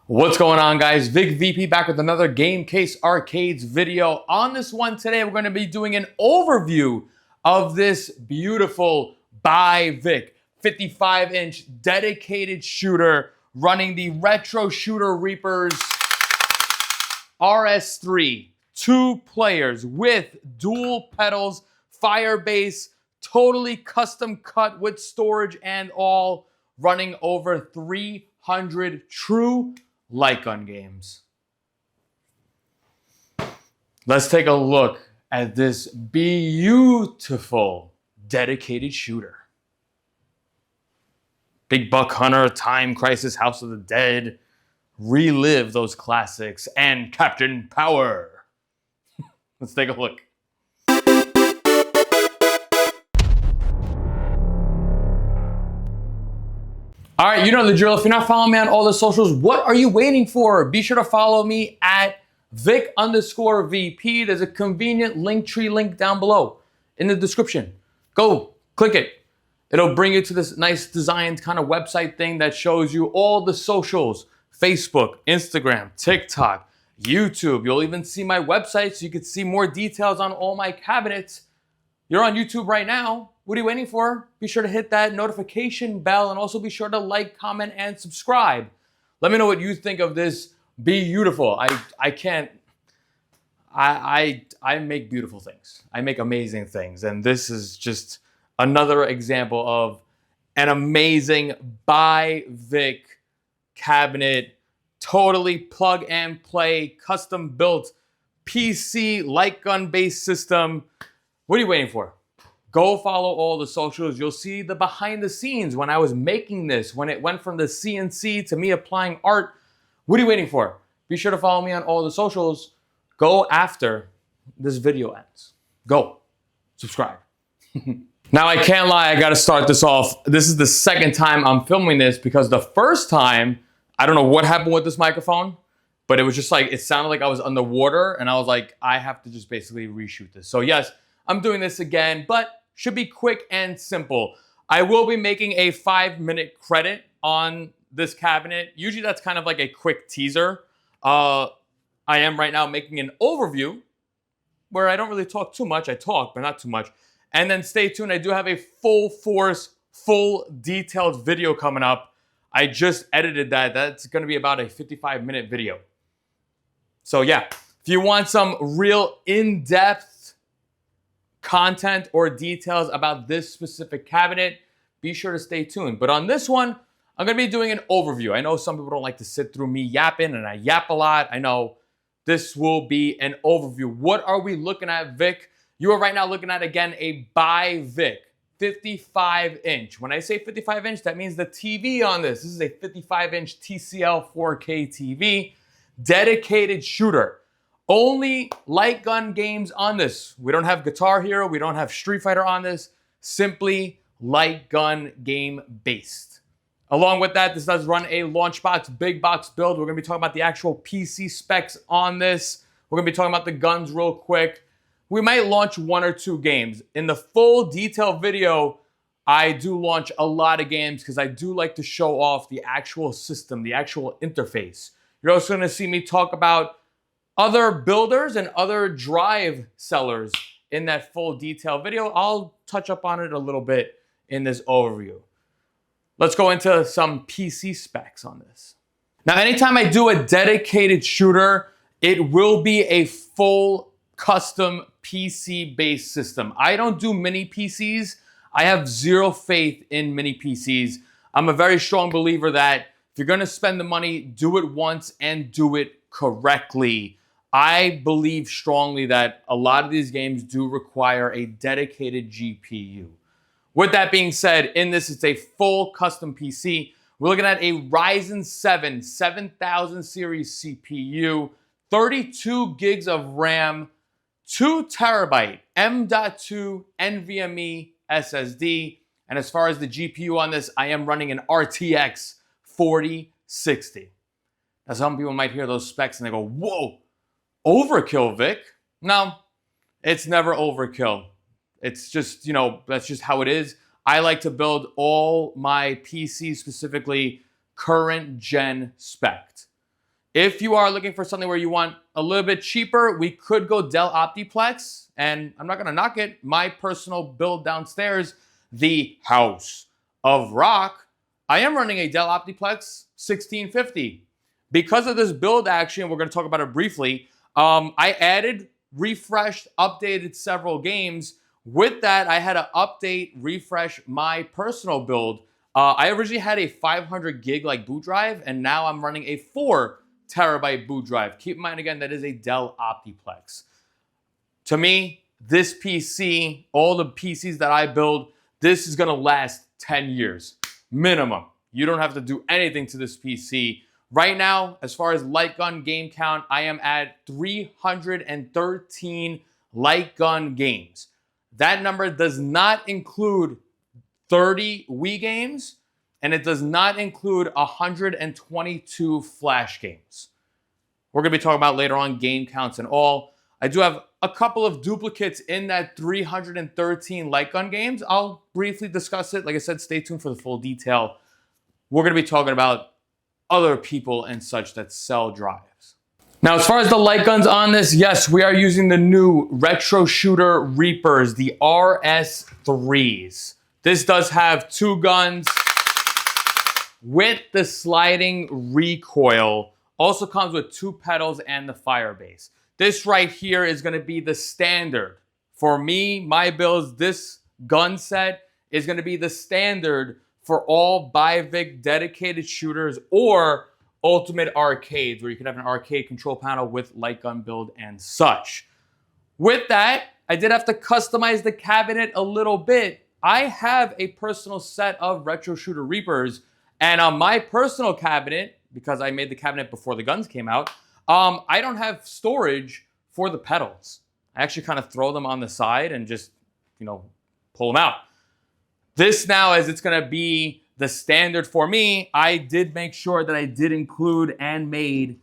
What's going on, guys? Vic VP back with another Gamecase Arcades video. On this one today, we're going to be doing an overview of this beautiful ByVic 55-inch dedicated shooter running the RetroShooter Reapers RS3. 2 players with dual pedals, fire base, totally custom cut with storage and all, running over 300 true Lightgun games. Let's take a look at this beautiful dedicated shooter. Big Buck Hunter, Time Crisis, House of the Dead, relive those classics, and Captain Power. Let's take a look. All right, you know the drill. If you're not following me on all the socials, what are you waiting for? Be sure to follow me at Vic_VP. There's a convenient Linktree link down below in the description. Go, click it. It'll bring you to this nice designed kind of website thing that shows you all the socials: Facebook, Instagram, TikTok, YouTube. You'll even see my website so you can see more details on all my cabinets. You're on YouTube right now. What are you waiting for? Be sure to hit that notification bell and also be sure to like, comment, and subscribe. Let me know what you think of this beautiful. I make beautiful things. I make amazing things. And this is just another example of an amazing ByVic cabinet, totally plug and play, custom built PC Lightgun based system. What are you waiting for? Go follow all the socials. You'll see the behind the scenes when I was making this, when it went from the CNC to me applying art. What are you waiting for? Be sure to follow me on all the socials. Go after this video ends. Go. Subscribe. Now, I can't lie. I got to start this off. This is the second time I'm filming this because the first time, I don't know what happened with this microphone, but it was just like, it sounded like I was underwater and I was like, I have to just basically reshoot this. So yes, I'm doing this again, but should be quick and simple. I will be making a 5-minute credit on this cabinet. Usually that's kind of like a quick teaser. I am right now making an overview where I don't really talk too much. I talk, but not too much. And then stay tuned. I do have a full force, full detailed video coming up. I just edited that. That's going to be about a 55-minute video. So yeah, if you want some real in-depth content or details about this specific cabinet, be sure to stay tuned. But on this one, I'm going to be doing an overview. I know some people don't like to sit through me yapping, and I yap a lot. I know. This will be an overview. What are we looking at, Vic? You are right now looking at, again, a ByVic 55-inch. When I say 55-inch, that means the TV on this. This is a 55-inch TCL 4K TV, dedicated shooter. Only light gun games on this. We don't have Guitar Hero. We don't have Street Fighter on this. Simply light gun game based. Along with that, this does run a launch box, big box build. We're going to be talking about the actual PC specs on this. We're going to be talking about the guns real quick. We might launch 1 or 2 games. In the full detailed video, I do launch a lot of games because I do like to show off the actual system, the actual interface. You're also going to see me talk about other builders and other drive sellers in that full detail video. I'll touch up on it a little bit in this overview. Let's go into some PC specs on this. Now, anytime I do a dedicated shooter, it will be a full custom PC-based system. I don't do mini PCs. I have zero faith in mini PCs. I'm a very strong believer that if you're gonna spend the money, do it once and do it correctly. I believe strongly that a lot of these games do require a dedicated GPU. With that being said, in this, it's a full custom PC. We're looking at a Ryzen 7 7000 series CPU, 32 gigs of RAM, 2 terabyte M.2 NVMe SSD. And as far as the GPU on this, I am running an RTX 4060. Now, some people might hear those specs and they go, whoa, overkill, Vic. No, it's never overkill. It's just, that's just how it is. I like to build all my PCs specifically current gen spec'd. If you are looking for something where you want a little bit cheaper, we could go Dell Optiplex. And I'm not going to knock it. My personal build downstairs, the House of Rock, I am running a Dell Optiplex 1650. Because of this build action, we're going to talk about it briefly. I added, refreshed, updated several games. With that, I had to update, refresh my personal build. I originally had a 500 gig like boot drive, and now I'm running a 4 terabyte boot drive. Keep in mind, again, that is a Dell Optiplex. To me, this PC, all the PCs that I build, this is going to last 10 years minimum. You don't have to do anything to this PC. Right now, as far as light gun game count, I am at 313 light gun games. That number does not include 30 Wii games, and it does not include 122 Flash games. We're going to be talking about later on game counts and all. I do have a couple of duplicates in that 313 light gun games. I'll briefly discuss it. Like I said, stay tuned for the full detail. We're going to be talking about other people and such that sell drives. Now, as far as the light guns on this, yes, we are using the new RetroShooter Reapers, the RS3s. This does have 2 guns with the sliding recoil. Also comes with 2 pedals and the fire base. This right here is going to be the standard. For me, my builds, this gun set is going to be the standard for all ByVic dedicated shooters or ultimate arcades, where you can have an arcade control panel with light gun build and such. With that, I did have to customize the cabinet a little bit. I have a personal set of RetroShooter Reapers, and on my personal cabinet, because I made the cabinet before the guns came out, I don't have storage for the pedals. I actually kind of throw them on the side and just, pull them out. This now, as it's going to be the standard for me, I did make sure that I did include and made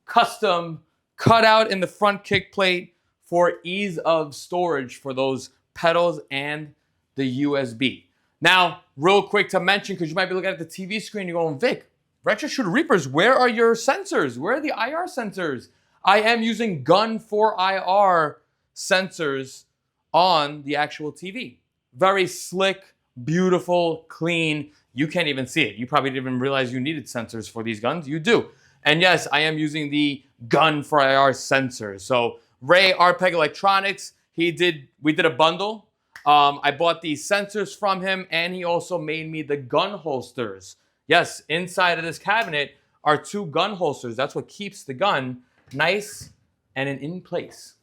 custom cutout in the front kick plate for ease of storage for those pedals and the USB. Now, real quick to mention, because you might be looking at the TV screen, you're going, Vic, RetroShooter Reapers, where are your sensors? Where are the IR sensors? I am using Gun for IR sensors on the actual TV. Very slick, beautiful, clean. You can't even see it. You probably didn't even realize you needed sensors for these guns. You do. And yes, I am using the Gun for IR sensors. So Ray Arpeg Electronics, we did a bundle. I bought these sensors from him, and he also made me the gun holsters. Yes, inside of this cabinet are 2 gun holsters. That's what keeps the gun nice and in place.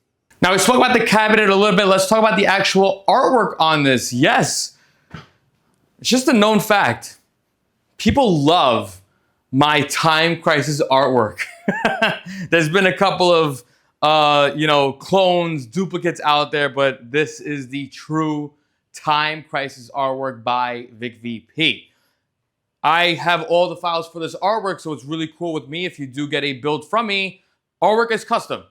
Now, we spoke about the cabinet a little bit. Let's talk about the actual artwork on this. Yes, it's just a known fact. People love my Time Crisis artwork. There's been a couple of, clones, duplicates out there, but this is the true Time Crisis artwork by VicVP. I have all the files for this artwork, so it's really cool with me. If you do get a build from me, artwork is custom.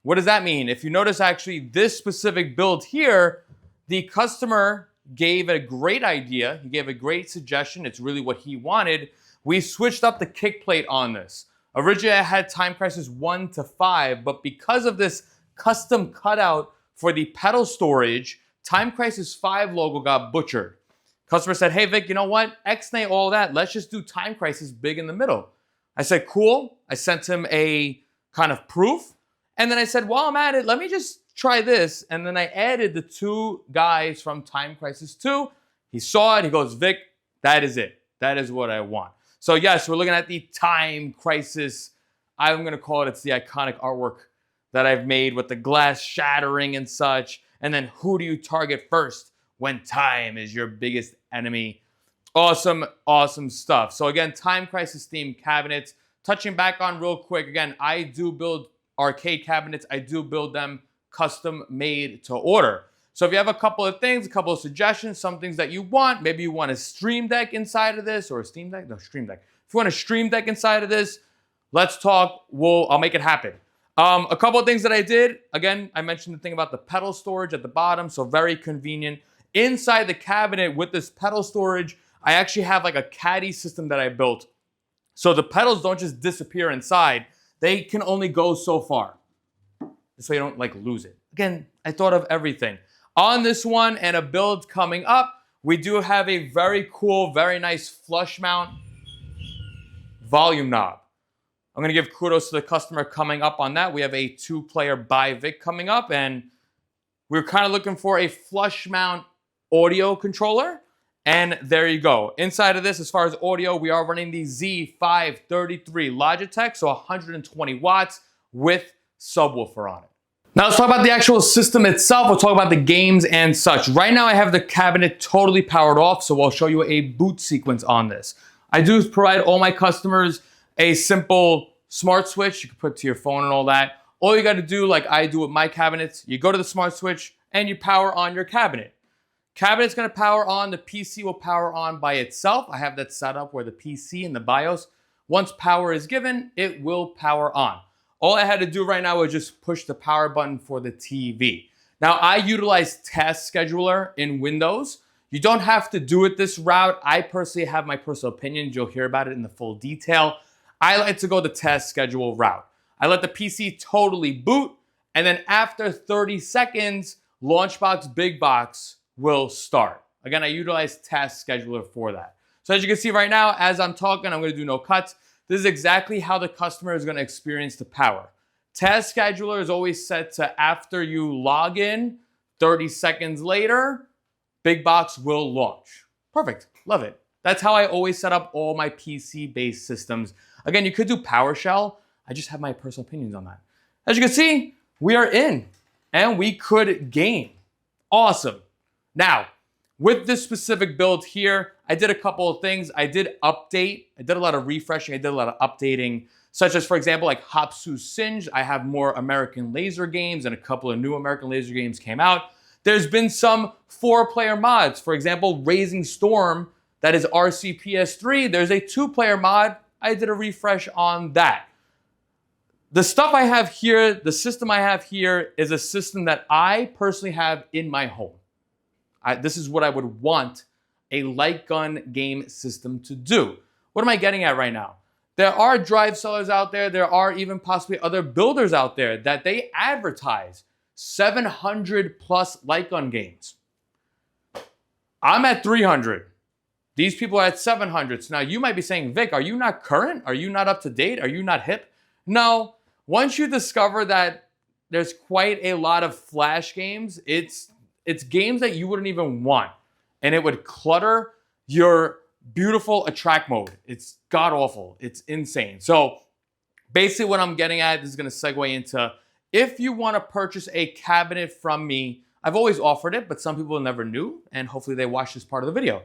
What does that mean? If you notice, actually, this specific build here, the customer gave a great idea. He gave a great suggestion. It's really what he wanted. We switched up the kick plate on this. Originally, I had Time Crisis 1 to 5, but because of this custom cutout for the pedal storage, Time Crisis 5 logo got butchered. Customer said, hey, Vic, you know what? X-nay all that. Let's just do Time Crisis big in the middle. I said, cool. I sent him a kind of proof. And then I said, while I'm at it, let me just try this. And then I added the 2 guys from Time Crisis 2. He saw it. He goes, Vic, that is it. That is what I want. So yes, we're looking at the Time Crisis. I'm going to call it, it's the iconic artwork that I've made with the glass shattering and such. And then who do you target first when time is your biggest enemy? Awesome, awesome stuff. So again, Time Crisis themed cabinets. Touching back on real quick, again, I do build arcade cabinets. I do build them custom made to order. So if you have a couple of things, a couple of suggestions, some things that you want, maybe you want a Stream Deck inside of this, or a Steam Deck? No, Stream Deck. If you want a Stream Deck inside of this, let's talk. I'll make it happen. A couple of things that I did. Again, I mentioned the thing about the pedal storage at the bottom, so very convenient. Inside the cabinet with this pedal storage, I actually have like a caddy system that I built. So the pedals don't just disappear inside. They can only go so far. So you don't like lose it. Again, I thought of everything. On this one and a build coming up, we do have a very cool, very nice flush mount volume knob. I'm gonna give kudos to the customer coming up on that. We have a 2-player ByVic coming up, and we're kind of looking for a flush mount audio controller. And there you go. Inside of this, as far as audio, we are running the Z533 Logitech, so 120 watts with subwoofer on it. Now let's talk about the actual system itself. We'll talk about the games and such. Right now I have the cabinet totally powered off, so I'll show you a boot sequence on this. I do provide all my customers a simple smart switch you can put to your phone and all that. All you gotta do, like I do with my cabinets, you go to the smart switch and you power on your cabinet. Cabinet's gonna power on, the PC will power on by itself. I have that set up where the PC and the BIOS, once power is given, it will power on. All I had to do right now was just push the power button for the TV. Now I utilize Task Scheduler in Windows. You don't have to do it this route. I personally have my personal opinions. You'll hear about it in the full detail. I like to go the Task Schedule route. I let the PC totally boot, and then after 30 seconds, Launchbox Big Box will start. Again, I utilize Task Scheduler for that. So as you can see right now, as I'm talking, I'm gonna do no cuts. This is exactly how the customer is gonna experience the power. Task Scheduler is always set to after you log in, 30 seconds later, Big Box will launch. Perfect, love it. That's how I always set up all my PC-based systems. Again, you could do PowerShell. I just have my personal opinions on that. As you can see, we are in and we could game. Awesome. Now, with this specific build here, I did a couple of things. I did update. I did a lot of refreshing. I did a lot of updating, such as, for example, like Hopsu Singe. I have more American Laser games, and a couple of new American Laser games came out. There's been some 4-player mods. For example, Raising Storm, that is RCPS3. There's a 2-player mod. I did a refresh on that. The stuff I have here, the system I have here is a system that I personally have in my home. This is what I would want a light gun game system to do. What am I getting at right now? There are drive sellers out there. There are even possibly other builders out there that they advertise 700 plus light gun games. I'm at 300. These people are at 700. So now you might be saying, Vic, are you not current? Are you not up to date? Are you not hip? No. Once you discover that there's quite a lot of flash games, it's games that you wouldn't even want. And it would clutter your beautiful attract mode. It's god awful. It's insane. So basically what I'm getting at, this is gonna segue into, if you wanna purchase a cabinet from me, I've always offered it, but some people never knew, and hopefully they watched this part of the video.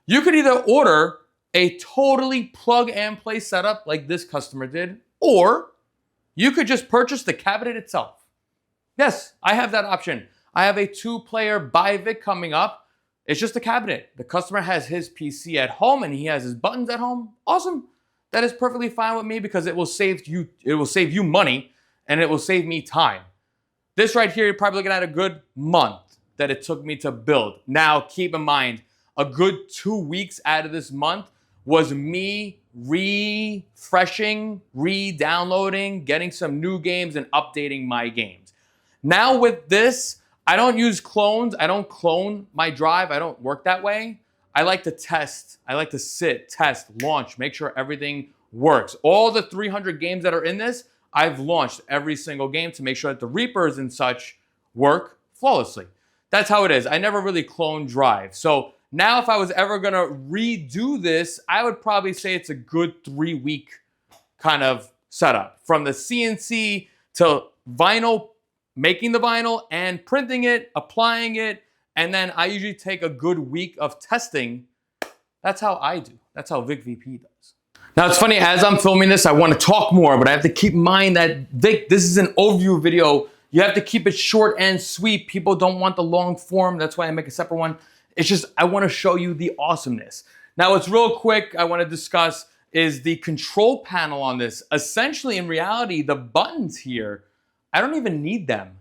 You could either order a totally plug and play setup like this customer did, or you could just purchase the cabinet itself. Yes, I have that option. I have a 2-player ByVic coming up. It's just a cabinet. The customer has his PC at home and he has his buttons at home. Awesome. That is perfectly fine with me because it will save you money and it will save me time. This right here, you're probably looking at a good month that it took me to build. Now, keep in mind, a good 2 weeks out of this month was me refreshing, re-downloading, getting some new games and updating my games. Now with this, I don't use clones. I don't clone my drive. I don't work that way. I like to test. I like to sit, test, launch, make sure everything works. All the 300 games that are in this, I've launched every single game to make sure that the Reapers and such work flawlessly. That's how it is. I never really clone drive. So now if I was ever gonna redo this, I would probably say it's a good 3-week kind of setup. From the CNC to vinyl, making the vinyl and printing it, applying it, and then I usually take a good week of testing. That's how I do. That's how Vic VP does. Now it's funny, as I'm filming this, I want to talk more, but I have to keep in mind that, Vic, this is an overview video. You have to keep it short and sweet. People don't want the long form. That's why I make a separate one. It's just, I want to show you the awesomeness. Now what's real quick I want to discuss is the control panel on this. Essentially, in reality, the buttons here, I don't even need them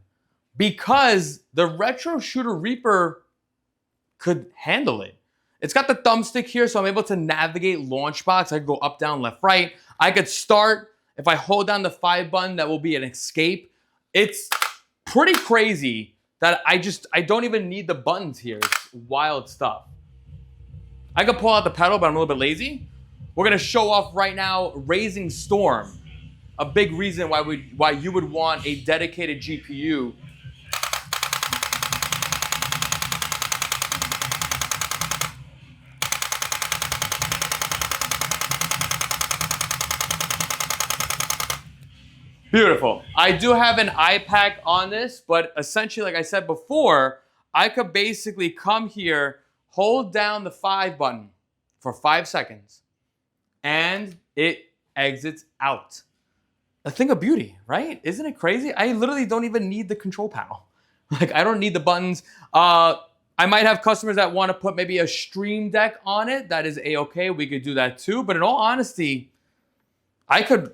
because the RetroShooter Reaper could handle it. It's got the thumbstick here, so I'm able to navigate Launchbox. I can go up, down, left, right. I could start. If I hold down the 5 button, that will be an escape. It's pretty crazy that I don't even need the buttons here. It's wild stuff. I could pull out the pedal, but I'm a little bit lazy. We're gonna show off right now Raising Storm. A big reason why you would want a dedicated GPU. Beautiful. I do have an iPack on this, but essentially, like I said before, I could basically come here, hold down the 5 button for 5 seconds, and it exits out. A thing of beauty, right? Isn't it crazy? I literally don't even need the control panel. Like, I don't need the buttons. I might have customers that want to put maybe a Stream Deck on it. That is A-okay. We could do that too. But in all honesty, I could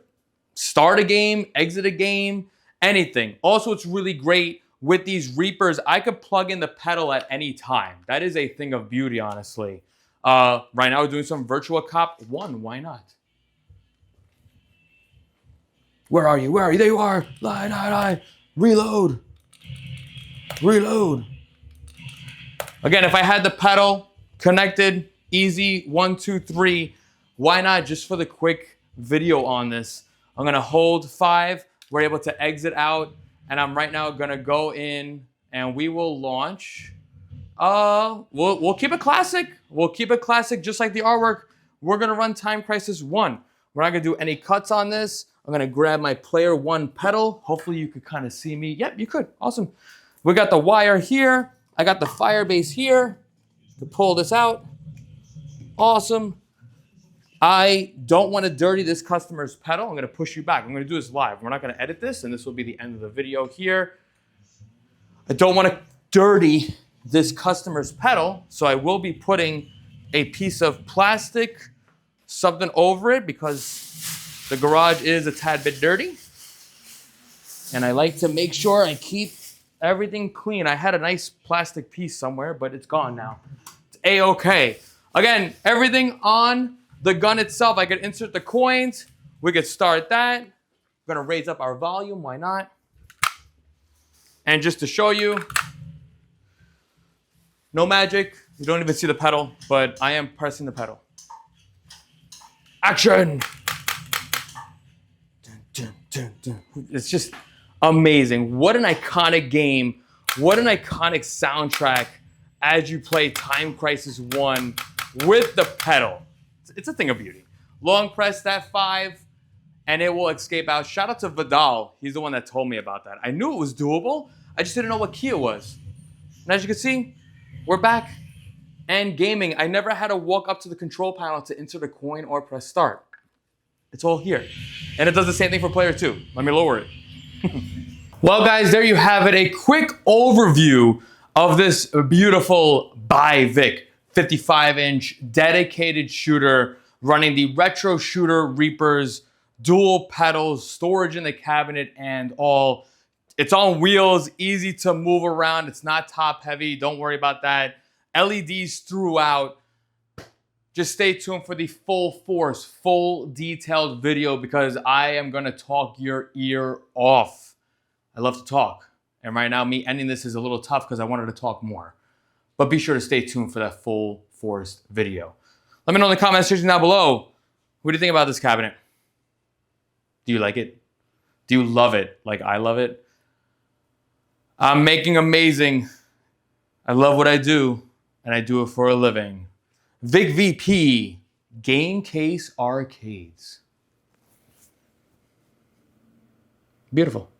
start a game, exit a game, anything. Also, it's really great with these Reapers. I could plug in the pedal at any time. That is a thing of beauty, honestly. Right now, we're doing some Virtua Cop 1. Why not? Where are you? Where are you? There you are. Lie. Reload. Reload. Again, if I had the pedal connected, easy, 1, 2, 3, why not? Just for the quick video on this. I'm gonna hold 5. We're able to exit out, and I'm right now gonna go in, and we will launch. We'll keep it classic. We'll keep it classic, just like the artwork. We're gonna run Time Crisis 1. We're not gonna do any cuts on this. I'm gonna grab my Player 1 pedal. Hopefully you could kind of see me. Yep, you could. Awesome. We got the wire here. I got the Firebase here to pull this out. Awesome. I don't want to dirty this customer's pedal. I'm going to push you back. I'm going to do this live. We're not going to edit this, and this will be the end of the video here. I don't want to dirty this customer's pedal, so I will be putting a piece of plastic, something over it, because the garage is a tad bit dirty. And I like to make sure I keep everything clean. I had a nice plastic piece somewhere, but it's gone now. It's A-okay. Again, everything on the gun itself. I could insert the coins. We could start that. We're gonna raise up our volume, why not? And just to show you, no magic. You don't even see the pedal, but I am pressing the pedal. Action! Dun, dun, dun, dun. It's just amazing. What an iconic game. What an iconic soundtrack as you play Time Crisis 1 with the pedal. It's a thing of beauty. Long press that 5, and it will escape out. Shout out to Vidal. He's the one that told me about that. I knew it was doable. I just didn't know what key it was. And as you can see, we're back and gaming. I never had to walk up to the control panel to insert a coin or press start. It's all here. And it does the same thing for player 2. Let me lower it. Well, guys, there you have it. A quick overview of this beautiful ByVic 55-inch dedicated shooter running the RetroShooter Reapers, dual pedals, storage in the cabinet, and all. It's on wheels, easy to move around. It's not top heavy. Don't worry about that. LEDs throughout. Just stay tuned for the full force, full detailed video, because I am going to talk your ear off. I love to talk. And right now, me ending this is a little tough because I wanted to talk more. But be sure to stay tuned for that full force video. Let me know in the comment section down below. What do you think about this cabinet? Do you like it? Do you love it like I love it? I'm making amazing. I love what I do, and I do it for a living. Vic VP, Gamecase Arcades. Beautiful.